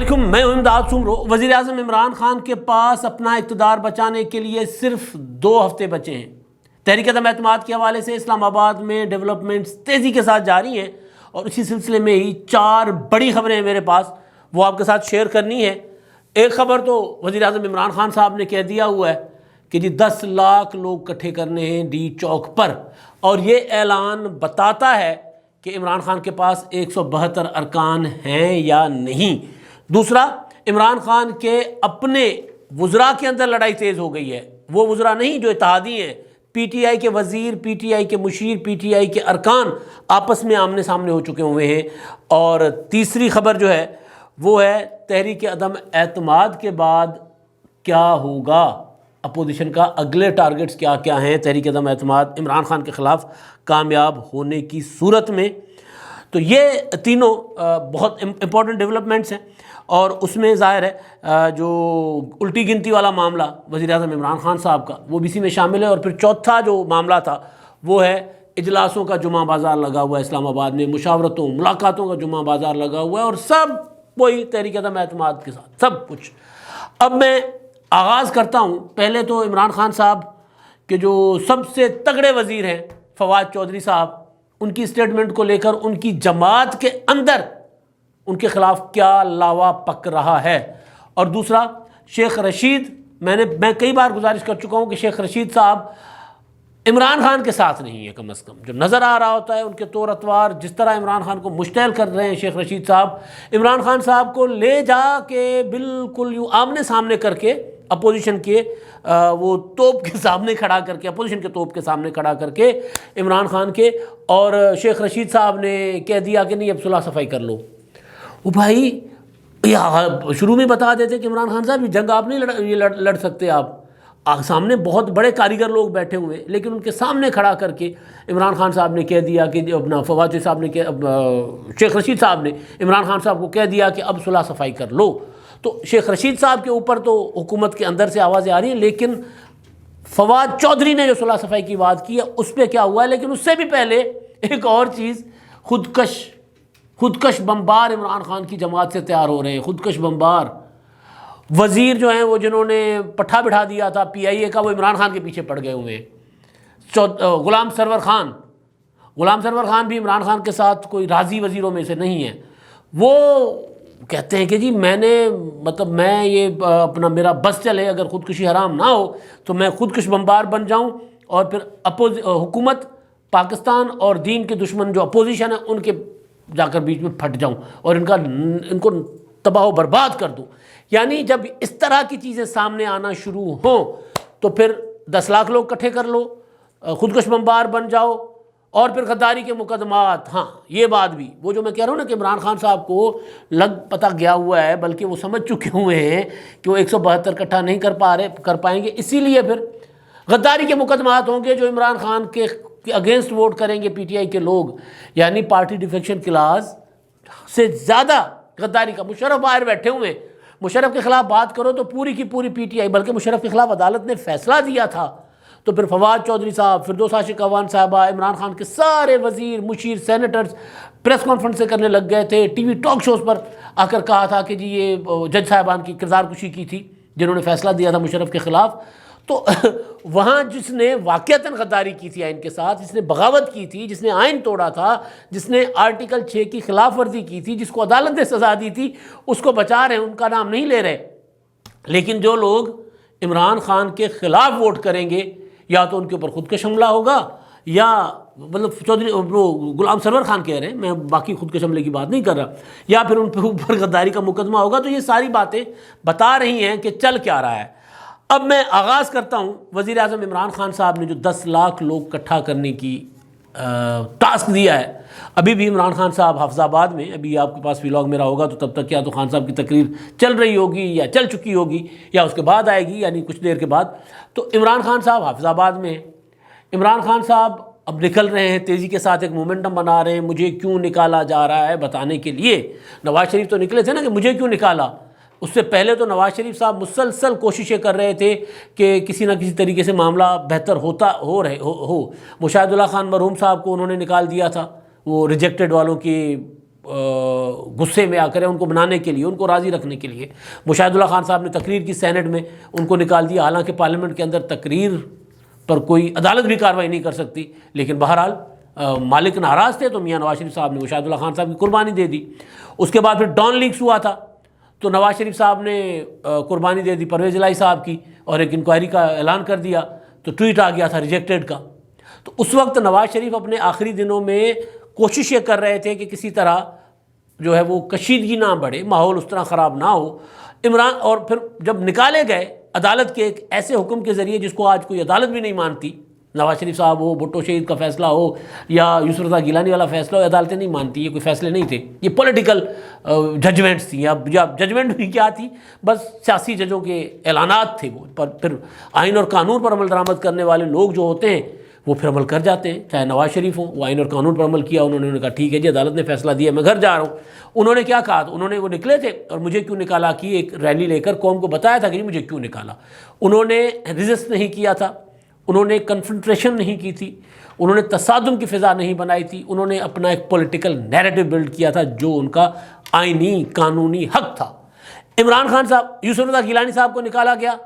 علیکم، میں ہوں امداد سمرو۔ وزیر اعظم عمران خان کے پاس اپنا اقتدار بچانے کے لیے صرف 2 ہفتے بچے ہیں۔ تحریک عدم اعتماد کے حوالے سے اسلام آباد میں ڈیولپمنٹس تیزی کے ساتھ جاری ہیں، اور اسی سلسلے میں ہی 4 بڑی خبریں ہیں میرے پاس، وہ آپ کے ساتھ شیئر کرنی ہے۔ ایک خبر تو وزیر اعظم عمران خان صاحب نے کہہ دیا ہوا ہے کہ جی 10 لاکھ لوگ اکٹھے کرنے ہیں ڈی چوک پر، اور یہ اعلان بتاتا ہے کہ عمران خان کے پاس 172 ارکان ہیں یا نہیں۔ دوسرا، عمران خان کے اپنے وزراء کے اندر لڑائی تیز ہو گئی ہے، وہ وزراء نہیں جو اتحادی ہیں، پی ٹی آئی کے وزیر، پی ٹی آئی کے مشیر، پی ٹی آئی کے ارکان آپس میں آمنے سامنے ہو چکے ہوئے ہیں۔ اور تیسری خبر جو ہے وہ ہے تحریک عدم اعتماد کے بعد کیا ہوگا، اپوزیشن کا اگلے ٹارگٹس کیا کیا ہیں تحریک عدم اعتماد عمران خان کے خلاف کامیاب ہونے کی صورت میں۔ تو یہ تینوں بہت امپورٹنٹ ڈیولپمنٹس ہیں، اور اس میں ظاہر ہے جو الٹی گنتی والا معاملہ وزیر اعظم عمران خان صاحب کا وہ بھی اسی میں شامل ہے، اور پھر چوتھا جو معاملہ تھا وہ ہے اجلاسوں کا جمعہ بازار لگا ہوا ہے اسلام آباد میں، مشاورتوں ملاقاتوں کا جمعہ بازار لگا ہوا ہے، اور سب وہی تحریک عدم اعتماد کے ساتھ سب کچھ۔ اب میں آغاز کرتا ہوں پہلے تو عمران خان صاحب کے جو سب سے تگڑے وزیر ہیں فواد چودھری صاحب، ان کی اسٹیٹمنٹ کو لے کر ان کی جماعت کے اندر ان کے خلاف کیا لاوا پک رہا ہے۔ اور دوسرا، شیخ رشید، میں کئی بار گزارش کر چکا ہوں کہ شیخ رشید صاحب عمران خان کے ساتھ نہیں ہے، کم از کم جو نظر آ رہا ہوتا ہے ان کے طور اطوار جس طرح عمران خان کو مشتعل کر رہے ہیں شیخ رشید صاحب، عمران خان صاحب کو لے جا کے بالکل یوں آمنے سامنے کر کے اپوزیشن کے وہ توپ کے سامنے کھڑا کر کے، اپوزیشن کے توپ کے سامنے کھڑا کر کے عمران خان کے، اور شیخ رشید صاحب نے کہہ دیا کہ نہیں اب صلح صفائی کر لو۔ وہ بھائی شروع میں بتا دیتے کہ عمران خان صاحب یہ جنگ آپ نہیں لڑ سکتے، آپ سامنے بہت بڑے کاریگر لوگ بیٹھے ہوئے، لیکن ان کے سامنے کھڑا کر کے عمران خان صاحب نے کہہ دیا کہ اپنا فواد صاحب نے شیخ رشید صاحب نے عمران خان صاحب کو کہہ دیا کہ اب صلح صفائی کر لو۔ تو شیخ رشید صاحب کے اوپر تو حکومت کے اندر سے آوازیں آ رہی ہیں، لیکن فواد چودھری نے جو صلح صفائی کی بات کی ہے اس پہ کیا ہوا ہے؟ لیکن اس سے بھی پہلے ایک اور چیز، خودکش بمبار عمران خان کی جماعت سے تیار ہو رہے ہیں، خودکش بمبار وزیر جو ہیں وہ جنہوں نے پٹھا بٹھا دیا تھا پی آئی اے کا، وہ عمران خان کے پیچھے پڑ گئے ہوئے ہیں۔ غلام سرور خان بھی عمران خان کے ساتھ کوئی راضی وزیروں میں سے نہیں ہے۔ وہ کہتے ہیں کہ جی میں یہ اپنا میرا بس چلے، اگر خودکشی حرام نہ ہو تو میں خودکش بمبار بن جاؤں، اور پھر حکومت پاکستان اور دین کے دشمن جو اپوزیشن ہے ان کے جا کر بیچ میں پھٹ جاؤں اور ان کو تباہ و برباد کر دوں۔ یعنی جب اس طرح کی چیزیں سامنے آنا شروع ہوں تو پھر 10 لاکھ لوگ اکٹھے کر لو، خودکش بمبار بن جاؤ، اور پھر غداری کے مقدمات۔ ہاں یہ بات بھی، وہ جو میں کہہ رہا ہوں نا کہ عمران خان صاحب کو لگ پتہ گیا ہوا ہے، بلکہ وہ سمجھ چکے ہوئے ہیں کہ وہ 172 اکٹھا نہیں کر پائیں گے، اسی لیے پھر غداری کے مقدمات ہوں گے جو عمران خان کے اگینسٹ ووٹ کریں گے پی ٹی آئی کے لوگ، یعنی پارٹی ڈیفیکشن کلاس سے زیادہ غداری کا۔ مشرف باہر بیٹھے ہوئے، مشرف کے خلاف بات کرو تو پوری کی پوری پی ٹی آئی، بلکہ مشرف کے خلاف عدالت نے فیصلہ دیا تھا، تو پھر فواد چودھری صاحب، فردوس عاشق اعوان صاحبہ، عمران خان کے سارے وزیر، مشیر، سینیٹرز پریس کانفرنسیں کرنے لگ گئے تھے، ٹی وی ٹاک شوز پر آ کر کہا تھا کہ جی یہ جج صاحبان کی کردار کشی کی تھی جنہوں نے فیصلہ دیا تھا مشرف کے خلاف۔ تو وہاں جس نے واقعتاً غداری کی تھی آئین کے ساتھ، جس نے بغاوت کی تھی، جس نے آئین توڑا تھا، جس نے آرٹیکل 6 کی خلاف ورزی کی تھی، جس کو عدالت نے سزا دی تھی، اس کو بچا رہے ہیں، ان کا نام نہیں لے رہے۔ لیکن جو لوگ عمران خان کے خلاف ووٹ کریں گے، یا تو ان کے اوپر خودکش حملہ ہوگا، یا غلام سرور خان کہہ رہے ہیں، میں باقی خودکش حملے کی بات نہیں کر رہا، یا پھر ان پہ اوپر غداری کا مقدمہ ہوگا۔ تو یہ ساری باتیں بتا رہی ہیں کہ چل کیا رہا ہے۔ اب میں آغاز کرتا ہوں، وزیر اعظم عمران خان صاحب نے جو 10 لاکھ لوگ اکٹھا کرنے کی ٹاسک دیا ہے، ابھی بھی عمران خان صاحب حافظ آباد میں، ابھی آپ کے پاس ویلاگ میرا ہوگا تو تب تک کیا تو خان صاحب کی تقریر چل رہی ہوگی یا چل چکی ہوگی یا اس کے بعد آئے گی، یعنی کچھ دیر کے بعد۔ تو عمران خان صاحب حافظ آباد میں، عمران خان صاحب اب نکل رہے ہیں تیزی کے ساتھ، ایک مومنٹم بنا رہے ہیں، مجھے کیوں نکالا جا رہا ہے بتانے کے لیے۔ نواز شریف تو نکلے تھے نا کہ مجھے کیوں نکالا، اس سے پہلے تو نواز شریف صاحب مسلسل کوششیں کر رہے تھے کہ کسی نہ کسی طریقے سے معاملہ بہتر ہو۔ مشاہد اللہ خان مرحوم صاحب کو انہوں نے نکال دیا تھا، وہ ریجیکٹڈ والوں کی غصے میں آ کر ان کو منانے کے لیے، ان کو راضی رکھنے کے لیے مشاہد اللہ خان صاحب نے تقریر کی سینٹ میں، ان کو نکال دیا، حالانکہ پارلیمنٹ کے اندر تقریر پر کوئی عدالت بھی کارروائی نہیں کر سکتی، لیکن بہرحال مالک ناراض تھے تو میاں نواز شریف صاحب نے مشاہد اللہ خان صاحب کی قربانی دے دی۔ اس کے بعد پھر ڈان لیکس ہوا تھا تو نواز شریف صاحب نے قربانی دے دی پرویز الہی صاحب کی اور ایک انکوائری کا اعلان کر دیا، تو ٹویٹ آ گیا تھا ریجیکٹڈ کا۔ تو اس وقت نواز شریف اپنے آخری دنوں میں کوشش یہ کر رہے تھے کہ کسی طرح جو ہے وہ کشیدگی نہ بڑھے، ماحول اس طرح خراب نہ ہو۔ عمران اور پھر جب نکالے گئے عدالت کے ایک ایسے حکم کے ذریعے جس کو آج کوئی عدالت بھی نہیں مانتی، نواز شریف صاحب ہو، بھٹو شہید کا فیصلہ ہو یا یوسف رضا گیلانی والا فیصلہ ہو، عدالتیں نہیں مانتی، یہ کوئی فیصلے نہیں تھے، یہ پولیٹیکل ججمنٹس تھیں، یا ججمنٹ بھی کیا تھی، بس سیاسی ججوں کے اعلانات تھے وہ، پر پھر آئین اور قانون پر عمل درآمد کرنے والے لوگ جو ہوتے ہیں وہ پھر عمل کر جاتے ہیں، چاہے نواز شریف ہوں، وہ آئین اور قانون پر عمل کیا، انہوں نے کہا ٹھیک ہے جی عدالت نے فیصلہ دیا میں گھر جا رہا ہوں۔ انہوں نے کیا کہا، انہوں نے وہ نکلے تھے اور مجھے کیوں نکالا کی ایک ریلی لے کر قوم کو بتایا تھا کہ جی مجھے کیوں نکالا۔ انہوں نے ریزسٹ نہیں کیا تھا، انہوں نے کنفرنٹریشن نہیں کی تھی، انہوں نے تصادم کی فضا نہیں بنائی تھی، انہوں نے اپنا ایک پولیٹیکل نیریٹو بلڈ کیا تھا جو ان کا آئینی قانونی حق تھا۔ عمران خان صاحب، یوسف رضا گیلانی صاحب کو نکالا گیا،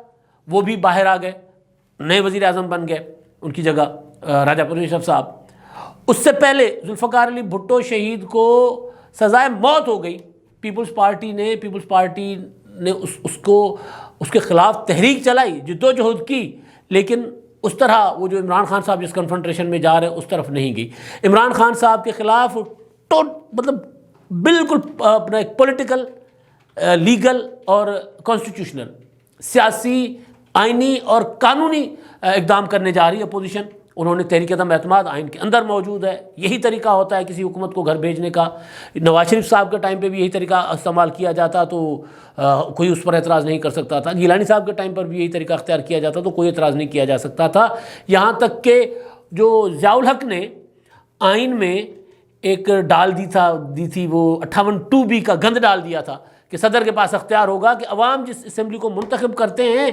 وہ بھی باہر آ گئے، نئے وزیر اعظم بن گئے، ان کی جگہ راجہ پرویز مشرف صاحب۔ اس سے پہلے ذوالفقار علی بھٹو شہید کو سزائے موت ہو گئی، پیپلز پارٹی نے اس کے خلاف تحریک چلائی، جدوجہد کی، لیکن اس طرح وہ جو عمران خان صاحب جس کنفرنٹریشن میں جا رہے ہیں اس طرف نہیں گئی۔ عمران خان صاحب کے خلاف مطلب بالکل اپنا ایک پولیٹیکل، لیگل اور کانسٹیٹیوشنل، سیاسی، آئینی اور قانونی اقدام کرنے جا رہی ہے اپوزیشن۔ انہوں نے تحریک عدم اعتماد آئین کے اندر موجود ہے، یہی طریقہ ہوتا ہے کسی حکومت کو گھر بھیجنے کا۔ نواز شریف صاحب کے ٹائم پہ بھی یہی طریقہ استعمال کیا جاتا تو کوئی اس پر اعتراض نہیں کر سکتا تھا، گیلانی صاحب کے ٹائم پر بھی یہی طریقہ اختیار کیا جاتا تو کوئی اعتراض نہیں کیا جا سکتا تھا، یہاں تک کہ جو ضیاء الحق نے آئین میں ایک دی تھی وہ 58(2)B کا گند ڈال دیا تھا کہ صدر کے پاس اختیار ہوگا کہ عوام جس اسمبلی کو منتخب کرتے ہیں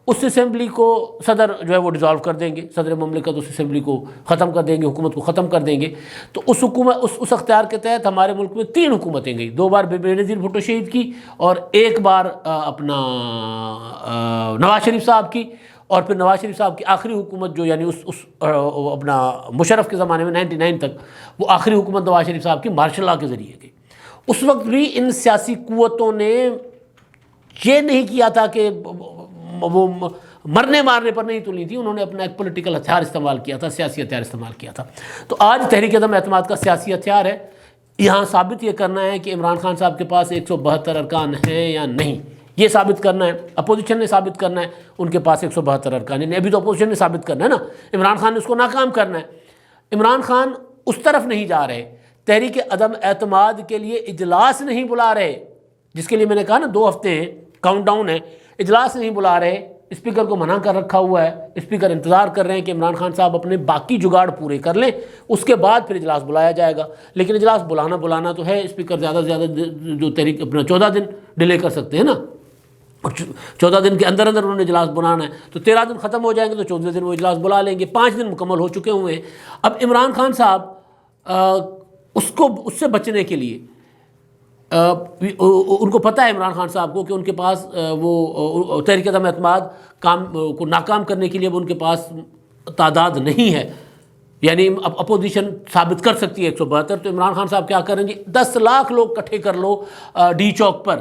اس اسمبلی کو صدر جو ہے وہ ڈیزالو کر دیں گے، صدر مملکت اس اسمبلی کو ختم کر دیں گے، حکومت کو ختم کر دیں گے۔ تو اس اختیار کے تحت ہمارے ملک میں 3 حکومتیں گئی، 2 بار بے نظیر بھٹو شہید کی اور 1 بار اپنا نواز شریف صاحب کی، اور پھر نواز شریف صاحب کی آخری حکومت جو یعنی اپنا مشرف کے زمانے میں 99 تک، وہ آخری حکومت نواز شریف صاحب کی مارشل لاء کے ذریعے گئی۔ اس وقت بھی ان سیاسی قوتوں نے یہ نہیں کیا تھا کہ وہ مرنے مارنے پر نہیں تلی تھی، انہوں نے اپنا ایک پولیٹیکل ہتھیار استعمال کیا تھا، سیاسی ہتھیار استعمال کیا تھا۔ تو آج تحریک عدم اعتماد کا سیاسی ہتھیار ہے، یہاں ثابت یہ کرنا ہے کہ عمران خان صاحب کے پاس 172 ارکان ہیں یا نہیں، یہ ثابت کرنا ہے، اپوزیشن نے ثابت کرنا ہے ان کے پاس 172 ارکان ہیں، ابھی تو اپوزیشن نے ثابت کرنا ہے نا، عمران خان نے اس کو ناکام کرنا ہے۔ عمران خان اس طرف نہیں جا رہے، تحریک عدم اعتماد کے لیے اجلاس نہیں بلا رہے، جس کے لیے میں نے کہا نا 2 ہفتے ہیں، کاؤنٹ ڈاؤن ہے، اجلاس نہیں بلا رہے، اسپیکر کو منع کر رکھا ہوا ہے، اسپیکر انتظار کر رہے ہیں کہ عمران خان صاحب اپنے باقی جگاڑ پورے کر لیں، اس کے بعد پھر اجلاس بلایا جائے گا۔ لیکن اجلاس بلانا تو ہے، اسپیکر زیادہ سے زیادہ جو تحریک اپنا 14 دن ڈیلے کر سکتے ہیں نا، اور 14 دن کے اندر انہوں نے اجلاس بلانا ہے، تو 13 دن ختم ہو جائیں گے تو 14 دن وہ اجلاس بلا لیں گے، 5 دن مکمل ہو چکے ہوئے ہیں۔ اب عمران خان صاحب اس سے بچنے کے لیے ان کو پتہ ہے عمران خان صاحب کو کہ ان کے پاس وہ تحریک عدم اعتماد کو ناکام کرنے کے لیے اب ان کے پاس تعداد نہیں ہے، یعنی اب اپوزیشن ثابت کر سکتی ہے 172، تو عمران خان صاحب کیا کریں گے، 10 لاکھ لوگ اکٹھے کر لو ڈی چوک پر،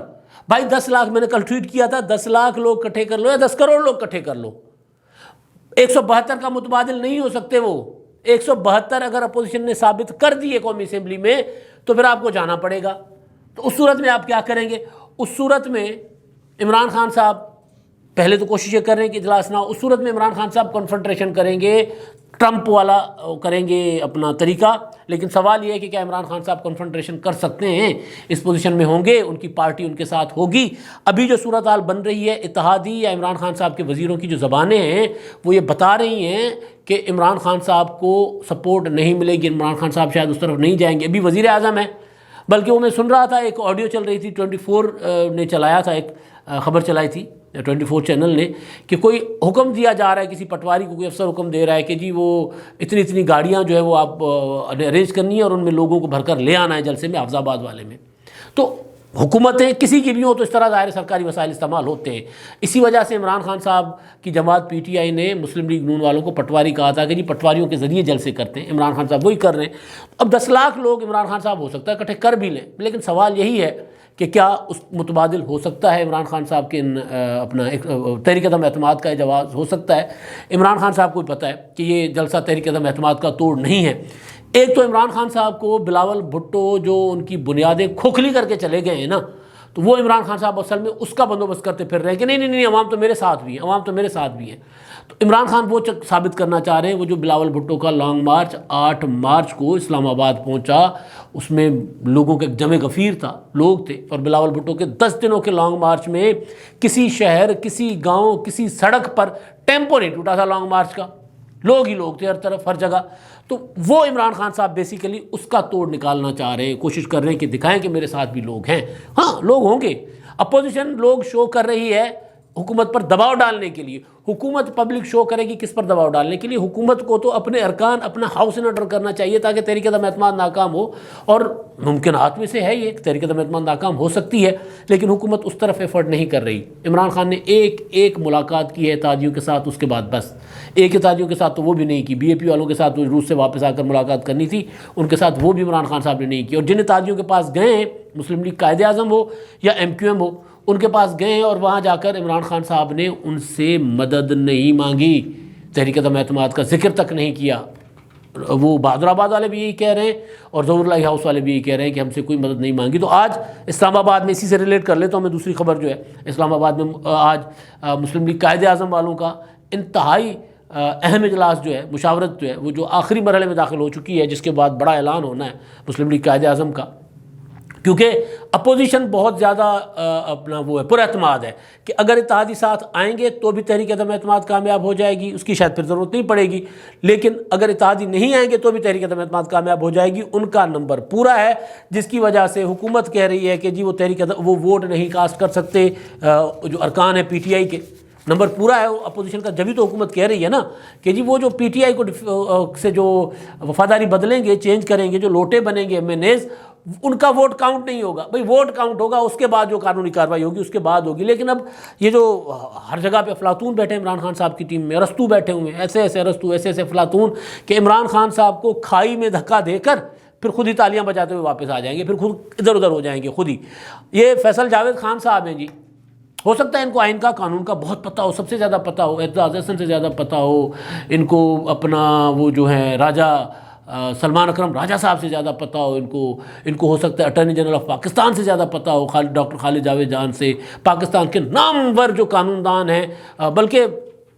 بھائی 10 لاکھ، میں نے کل ٹویٹ کیا تھا، 10 لاکھ لوگ اکٹھے کر لو یا 10 کروڑ لوگ اکٹھے کر لو، 172 کا متبادل نہیں ہو سکتے وہ۔ 172 اگر اپوزیشن نے ثابت کر دی ہے قومی اسمبلی میں تو پھر آپ کو جانا پڑے گا۔ تو اس صورت میں آپ کیا کریں گے، اس صورت میں عمران خان صاحب پہلے تو کوشش یہ کر رہے ہیں کہ اجلاس نہ ہو، اس صورت میں عمران خان صاحب کنفرنٹریشن کریں گے، ٹرمپ والا کریں گے اپنا طریقہ، لیکن سوال یہ ہے کہ کیا عمران خان صاحب کنفرنٹریشن کر سکتے ہیں، اس پوزیشن میں ہوں گے، ان کی پارٹی ان کے ساتھ ہوگی؟ ابھی جو صورتحال بن رہی ہے، اتحادی یا عمران خان صاحب کے وزیروں کی جو زبانیں ہیں وہ یہ بتا رہی ہیں کہ عمران خان صاحب کو سپورٹ نہیں ملے گی، عمران خان صاحب شاید اس طرف نہیں جائیں گے۔ ابھی وزیر اعظم ہے، بلکہ وہ میں سن رہا تھا، ایک آڈیو چل رہی تھی، 24 نے چلایا تھا، ایک خبر چلائی تھی 24 چینل نے کہ کوئی حکم دیا جا رہا ہے کسی پٹواری کو، کوئی افسر حکم دے رہا ہے کہ جی وہ اتنی گاڑیاں جو ہے وہ آپ ارینج کرنی ہے اور ان میں لوگوں کو بھر کر لے آنا ہے جلسے میں حفظ آباد والے میں. تو حکومتیں کسی کی بھی ہوں تو اس طرح ظاہر سرکاری وسائل استعمال ہوتے ہیں. اسی وجہ سے عمران خان صاحب کی جماعت پی ٹی آئی نے مسلم لیگ نون والوں کو پٹواری کہا تھا کہ جی پٹواریوں کے ذریعے جلسے کرتے ہیں. عمران خان صاحب وہی کر رہے ہیں. اب 10 لاکھ لوگ عمران خان صاحب ہو سکتا ہے اکٹھے کر بھی لیں، لیکن سوال یہی ہے کہ کیا اس متبادل ہو سکتا ہے عمران خان صاحب کے اپنا تحریک عدم اعتماد کا جواز ہو سکتا ہے؟ عمران خان صاحب کو بھی پتہ ہے کہ یہ جلسہ تحریک عدم اعتماد کا توڑ نہیں ہے. ایک تو عمران خان صاحب کو بلاول بھٹو جو ان کی بنیادیں کھوکھلی کر کے چلے گئے ہیں نا، تو وہ عمران خان صاحب اصل میں اس کا بندوبست کرتے پھر رہے ہیں کہ نہیں عوام تو میرے ساتھ بھی ہیں، عوام تو میرے ساتھ بھی ہیں. تو عمران خان وہ ثابت کرنا چاہ رہے ہیں. وہ جو بلاول بھٹو کا لانگ مارچ 8 مارچ کو اسلام آباد پہنچا، اس میں لوگوں کا ایک جمع غفیر تھا، لوگ تھے. اور بلاول بھٹو کے 10 دنوں کے لانگ مارچ میں کسی شہر، کسی گاؤں، کسی سڑک پر ٹیمپو نہیں ٹوٹا تھا لانگ مارچ کا. لوگ ہی لوگ تھے ہر طرف ہر جگہ. تو وہ عمران خان صاحب بیسیکلی اس کا توڑ نکالنا چاہ رہے ہیں، کوشش کر رہے ہیں کہ دکھائیں کہ میرے ساتھ بھی لوگ ہیں. ہاں لوگ ہوں گے، اپوزیشن لوگ شو کر رہی ہے حکومت پر دباؤ ڈالنے کے لیے. حکومت پبلک شو کرے گی کس پر دباؤ ڈالنے کے لیے؟ حکومت کو تو اپنے ارکان اپنا ہاؤس ان آرڈر کرنا چاہیے تاکہ تحریک عدم اعتماد ناکام ہو. اور ممکنات میں سے ہے یہ کہ تحریک عدم اعتماد ناکام ہو سکتی ہے، لیکن حکومت اس طرف ایفرٹ نہیں کر رہی. عمران خان نے ایک ملاقات کی ہے اتحادیوں کے ساتھ، اس کے بعد بس. ایک اتحادیوں کے ساتھ تو وہ بھی نہیں کی، بی اے پی والوں کے ساتھ روس سے واپس آ کر ملاقات کرنی تھی، ان کے ساتھ وہ بھی عمران خان صاحب نے نہیں کی. اور جن اتحادیوں کے پاس گئے ہیں، مسلم لیگ قائد اعظم ہو یا ایم کیو ایم ہو، ان کے پاس گئے ہیں اور وہاں جا کر عمران خان صاحب نے ان سے مدد نہیں مانگی، تحریک عدم اعتماد کا ذکر تک نہیں کیا. وہ بہادر آباد والے بھی یہی کہہ رہے ہیں اور ظہور اللہ ہاؤس والے بھی یہی کہہ رہے ہیں کہ ہم سے کوئی مدد نہیں مانگی. تو آج اسلام آباد میں اسی سے ریلیٹ کر لیتا ہوں میں دوسری خبر جو ہے. اسلام آباد میں آج مسلم لیگ قائد اعظم والوں کا انتہائی اہم اجلاس جو ہے، مشاورت جو ہے، وہ جو آخری مرحلے میں داخل ہو چکی ہے، جس کے بعد بڑا اعلان ہونا ہے مسلم لیگ قائد اعظم کا. کیونکہ اپوزیشن بہت زیادہ اپنا وہ ہے، پر اعتماد ہے کہ اگر اتحادی ساتھ آئیں گے تو بھی تحریک عدم اعتماد کامیاب ہو جائے گی، اس کی شاید پھر ضرورت نہیں پڑے گی. لیکن اگر اتحادی نہیں آئیں گے تو بھی تحریک عدم اعتماد کامیاب ہو جائے گی. ان کا نمبر پورا ہے، جس کی وجہ سے حکومت کہہ رہی ہے کہ جی وہ تحریک وہ ووٹ نہیں کاسٹ کر سکتے. جو ارکان ہیں پی ٹی آئی کے، نمبر پورا ہے اپوزیشن کا. جبھی تو حکومت کہہ رہی ہے نا کہ جی وہ جو پی ٹی آئی کو سے جو وفاداری بدلیں گے، چینج کریں گے، جو لوٹے بنیں گے ایم این ایز، ان کا ووٹ کاؤنٹ نہیں ہوگا. بھئی ووٹ کاؤنٹ ہوگا اس کے بعد جو قانونی کارروائی ہوگی اس کے بعد ہوگی. لیکن اب یہ جو ہر جگہ پہ افلاطون بیٹھے ہیں عمران خان صاحب کی ٹیم میں، ارسطو بیٹھے ہوئے ہیں، ایسے ارسطو، ایسے افلاطون کہ عمران خان صاحب کو کھائی میں دھکا دے کر پھر خود ہی تالیاں بجاتے ہوئے واپس آ جائیں گے، پھر خود ادھر ادھر ہو جائیں گے خود ہی. یہ فیصل جاوید خان صاحب ہیں جی. ہو سکتا ہے ان کو آئین کا، قانون کا بہت پتہ ہو، سب سے زیادہ پتہ ہو، اعتزاز احسن سے زیادہ پتہ ہو، ان کو اپنا وہ جو ہے راجہ سلمان اکرم راجہ صاحب سے زیادہ پتہ ہو، ان کو ہو سکتا ہے اٹارنی جنرل آف پاکستان سے زیادہ پتہ ہو، ڈاکٹر خالد جاوید جان سے، پاکستان کے نامور جو قانون دان ہیں، بلکہ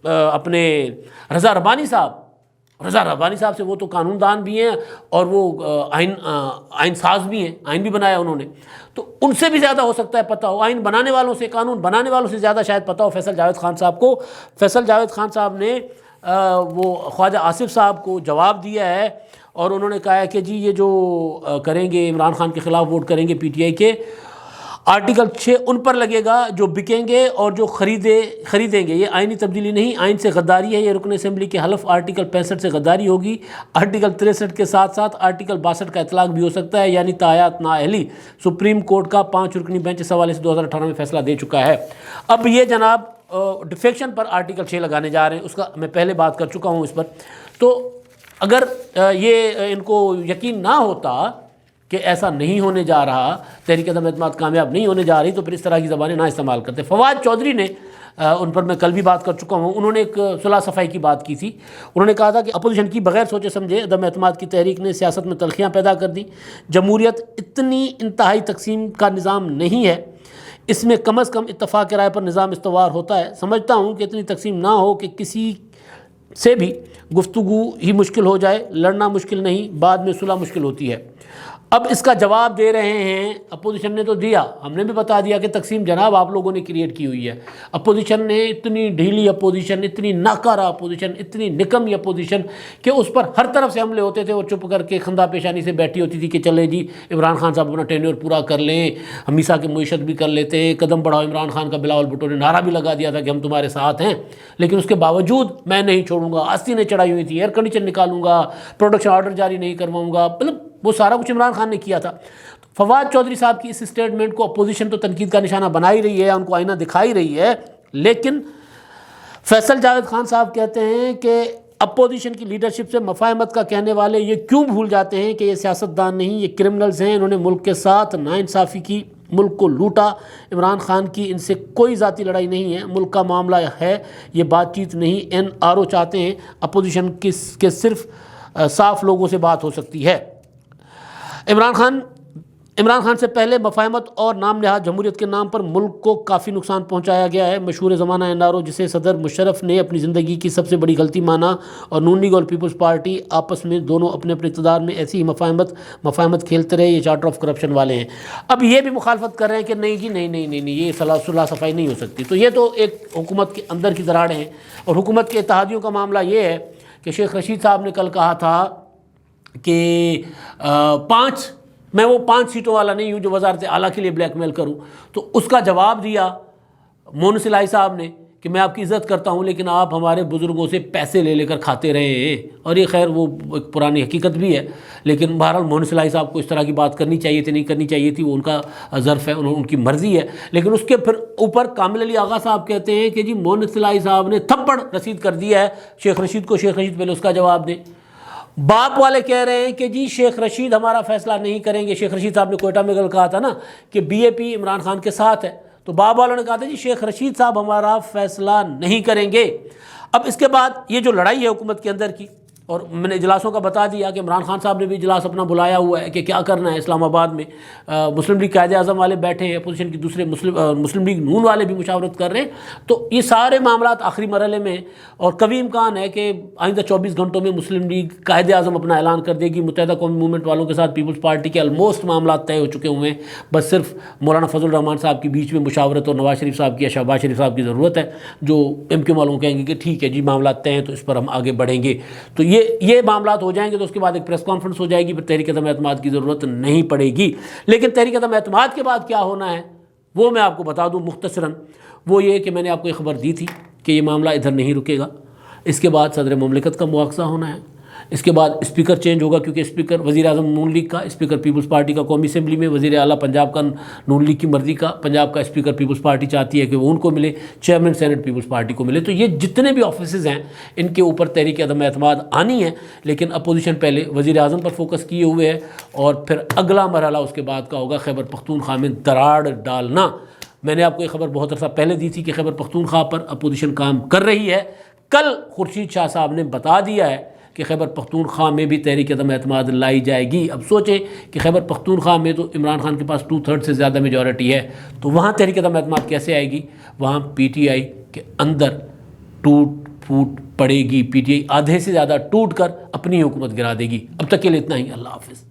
اپنے رضا ربانی صاحب سے، وہ تو قانون دان بھی ہیں اور وہ آئین ساز بھی ہیں، آئین بھی بنایا انہوں نے. تو ان سے بھی زیادہ ہو سکتا ہے پتہ ہو، آئین بنانے والوں سے، قانون بنانے والوں سے زیادہ شاید پتہ ہو فیصل جاوید خان صاحب کو. فیصل جاوید خان صاحب نے وہ خواجہ آصف صاحب کو جواب دیا ہے اور انہوں نے کہا ہے کہ جی یہ جو کریں گے عمران خان کے خلاف ووٹ کریں گے پی ٹی آئی کے، آرٹیکل 6 ان پر لگے گا جو بکیں گے اور جو خریدیں گے. یہ آئینی تبدیلی نہیں، آئین سے غداری ہے. یہ رکن اسمبلی کے حلف آرٹیکل 65 سے غداری ہوگی. آرٹیکل 63 کے ساتھ ساتھ آرٹیکل 62 کا اطلاق بھی ہو سکتا ہے، یعنی تایات نااہلی. سپریم کورٹ کا 5 رکنی بینچ اس حوالے سے 2018 میں فیصلہ دے چکا ہے. اب یہ جناب ڈیفیکشن پر آرٹیکل 6 لگانے جا رہے ہیں، اس کا میں پہلے بات کر چکا ہوں اس پر. تو اگر یہ ان کو یقین نہ ہوتا کہ ایسا نہیں ہونے جا رہا، تحریک عدم اعتماد کامیاب نہیں ہونے جا رہی، تو پھر اس طرح کی زبانیں نہ استعمال کرتے. فواد چودھری نے، ان پر میں کل بھی بات کر چکا ہوں، انہوں نے ایک صلح صفائی کی بات کی تھی. انہوں نے کہا تھا کہ اپوزیشن کی بغیر سوچے سمجھے عدم اعتماد کی تحریک نے سیاست میں تلخیاں پیدا کر دی. جمہوریت اتنی انتہائی تقسیم کا نظام نہیں ہے، اس میں کم از کم اتفاق رائے پر نظام استوار ہوتا ہے. سمجھتا ہوں کہ اتنی تقسیم نہ ہو کہ کسی سے بھی گفتگو ہی مشکل ہو جائے، لڑنا مشکل نہیں، بعد میں صلح مشکل ہوتی ہے۔ اب اس کا جواب دے رہے ہیں، اپوزیشن نے تو دیا، ہم نے بھی بتا دیا کہ تقسیم جناب آپ لوگوں نے کریٹ کی ہوئی ہے۔ اپوزیشن نے اتنی ڈھیلی اپوزیشن، اتنی ناکارہ اپوزیشن، اتنی نکمی اپوزیشن کہ اس پر ہر طرف سے حملے ہوتے تھے، اور چپ کر کے خندہ پیشانی سے بیٹھی ہوتی تھی کہ چلے جی عمران خان صاحب اپنا ٹینیور پورا کر لیں، ہم میثاق کی معیشت بھی کر لیتے ہیں، قدم بڑھاؤ عمران خان کا بلاول بھٹو نے نعرہ بھی لگا دیا تھا کہ ہم تمہارے ساتھ ہیں، لیکن اس کے باوجود میں نہیں چھوڑوں گا، آستینیں چڑھائی ہوئی تھی، ایئر کنڈیشن نکالوں گا، پروڈکشن آرڈر جاری نہیں کرواؤں گا، مطلب وہ سارا کچھ عمران خان نے کیا تھا۔ فواد چودھری صاحب کی اس اسٹیٹمنٹ کو اپوزیشن تو تنقید کا نشانہ بنا ہی رہی ہے، ان کو آئینہ دکھائی رہی ہے، لیکن فیصل جاوید خان صاحب کہتے ہیں کہ اپوزیشن کی لیڈرشپ سے مفاہمت کا کہنے والے یہ کیوں بھول جاتے ہیں کہ یہ سیاستدان نہیں، یہ کرمنلز ہیں، انہوں نے ملک کے ساتھ ناانصافی کی، ملک کو لوٹا۔ عمران خان کی ان سے کوئی ذاتی لڑائی نہیں ہے، ملک کا معاملہ ہے، یہ بات چیت نہیں، NRO چاہتے ہیں، اپوزیشن کے صرف صاف لوگوں سے بات ہو سکتی ہے۔ عمران خان سے پہلے مفاہمت اور نام نہاد جمہوریت کے نام پر ملک کو کافی نقصان پہنچایا گیا ہے۔ مشہور زمانہ NRO جسے صدر مشرف نے اپنی زندگی کی سب سے بڑی غلطی مانا، اور نون لیگ اور پیپلز پارٹی آپس میں دونوں اپنے اقتدار میں ایسی ہی مفاہمت کھیلتے رہے، یہ چارٹر آف کرپشن والے ہیں۔ اب یہ بھی مخالفت کر رہے ہیں کہ نہیں جی نہیں یہ صلح صفائی نہیں ہو سکتی۔ تو یہ تو ایک حکومت کے اندر کی دراڑیں ہیں، اور حکومت کے اتحادیوں کا معاملہ یہ ہے کہ شیخ رشید صاحب نے کل کہا تھا کہ میں وہ 5 سیٹوں والا نہیں ہوں جو وزارت اعلیٰ کے لیے بلیک میل کروں، تو اس کا جواب دیا مونس الہی صاحب نے کہ میں آپ کی عزت کرتا ہوں، لیکن آپ ہمارے بزرگوں سے پیسے لے کر کھاتے رہے ہیں، اور یہ خیر وہ ایک پرانی حقیقت بھی ہے، لیکن بہرحال مونس الہی صاحب کو اس طرح کی بات کرنی چاہیے تھی، نہیں کرنی چاہیے تھی، وہ ان کا ظرف ہے، ان کی مرضی ہے۔ لیکن اس کے پھر اوپر کامل علی آغا صاحب کہتے ہیں کہ جی مونس الہی صاحب نے تھپڑ رسید کر دیا ہے شیخ رشید کو، شیخ رشید پہلے اس کا جواب دیں۔ باپ والے کہہ رہے ہیں کہ جی شیخ رشید ہمارا فیصلہ نہیں کریں گے۔ شیخ رشید صاحب نے کوئٹہ میں کہا تھا نا کہ BAP عمران خان کے ساتھ ہے، تو باپ والوں نے کہا تھا جی شیخ رشید صاحب ہمارا فیصلہ نہیں کریں گے۔ اب اس کے بعد یہ جو لڑائی ہے حکومت کے اندر کی، اور میں نے اجلاسوں کا بتا دیا کہ عمران خان صاحب نے بھی اجلاس اپنا بلایا ہوا ہے کہ کیا کرنا ہے اسلام آباد میں، مسلم لیگ قائد اعظم والے بیٹھے ہیں، اپوزیشن کی دوسرے مسلم لیگ نون والے بھی مشاورت کر رہے ہیں، تو یہ سارے معاملات آخری مرحلے میں، اور قوی امکان ہے کہ آئندہ 24 گھنٹوں میں مسلم لیگ قائد اعظم اپنا اعلان کر دے گی۔ متحدہ قومی موومنٹ والوں کے ساتھ پیپلز پارٹی کے آلموسٹ معاملات طے ہو چکے ہوئے ہیں، بس صرف مولانا فضل الرحمان صاحب کے بیچ میں مشاورت اور نواز شریف صاحب کی یا شہباز شریف صاحب کی ضرورت ہے، جو MQ والوں کہیں گے کہ ٹھیک ہے جی معاملات طے ہیں تو اس پر ہم آگے بڑھیں گے، تو یہ معاملات ہو جائیں گے تو اس کے بعد ایک پریس کانفرنس ہو جائے گی، پھر تحریک عدم اعتماد کی ضرورت نہیں پڑے گی۔ لیکن تحریک عدم اعتماد کے بعد کیا ہونا ہے وہ میں آپ کو بتا دوں مختصراً، وہ یہ کہ میں نے آپ کو یہ خبر دی تھی کہ یہ معاملہ ادھر نہیں رکے گا، اس کے بعد صدر مملکت کا مواخذہ ہونا ہے، اس کے بعد اسپیکر چینج ہوگا، کیونکہ اسپیکر وزیر اعظم نون لیگ کا، اسپیکر پیپلز پارٹی کا قومی اسمبلی میں، وزیر اعلیٰ پنجاب کا نون لیگ کی مرضی کا، پنجاب کا اسپیکر پیپلز پارٹی چاہتی ہے کہ وہ ان کو ملے، چیئرمین سینٹ پیپلز پارٹی کو ملے، تو یہ جتنے بھی آفیسز ہیں ان کے اوپر تحریک عدم اعتماد آنی ہے، لیکن اپوزیشن پہلے وزیر اعظم پر فوکس کیے ہوئے ہے، اور پھر اگلا مرحلہ اس کے بعد کا ہوگا خیبر پختونخوا میں دراڑ ڈالنا۔ میں نے آپ کو یہ خبر بہت عرصہ پہلے دی تھی کہ خیبر پختونخوا پر اپوزیشن کام کر رہی ہے، کل خورشید شاہ صاحب نے بتا دیا ہے کہ خیبر پختونخوا میں بھی تحریک عدم اعتماد لائی جائے گی۔ اب سوچیں کہ خیبر پختونخوا میں تو عمران خان کے پاس 2/3 سے زیادہ میجورٹی ہے، تو وہاں تحریک عدم اعتماد کیسے آئے گی؟ وہاں PTI کے اندر ٹوٹ پھوٹ پڑے گی، PTI آدھے سے زیادہ ٹوٹ کر اپنی حکومت گرا دے گی۔ اب تک کے لیے اتنا ہی، اللہ حافظ۔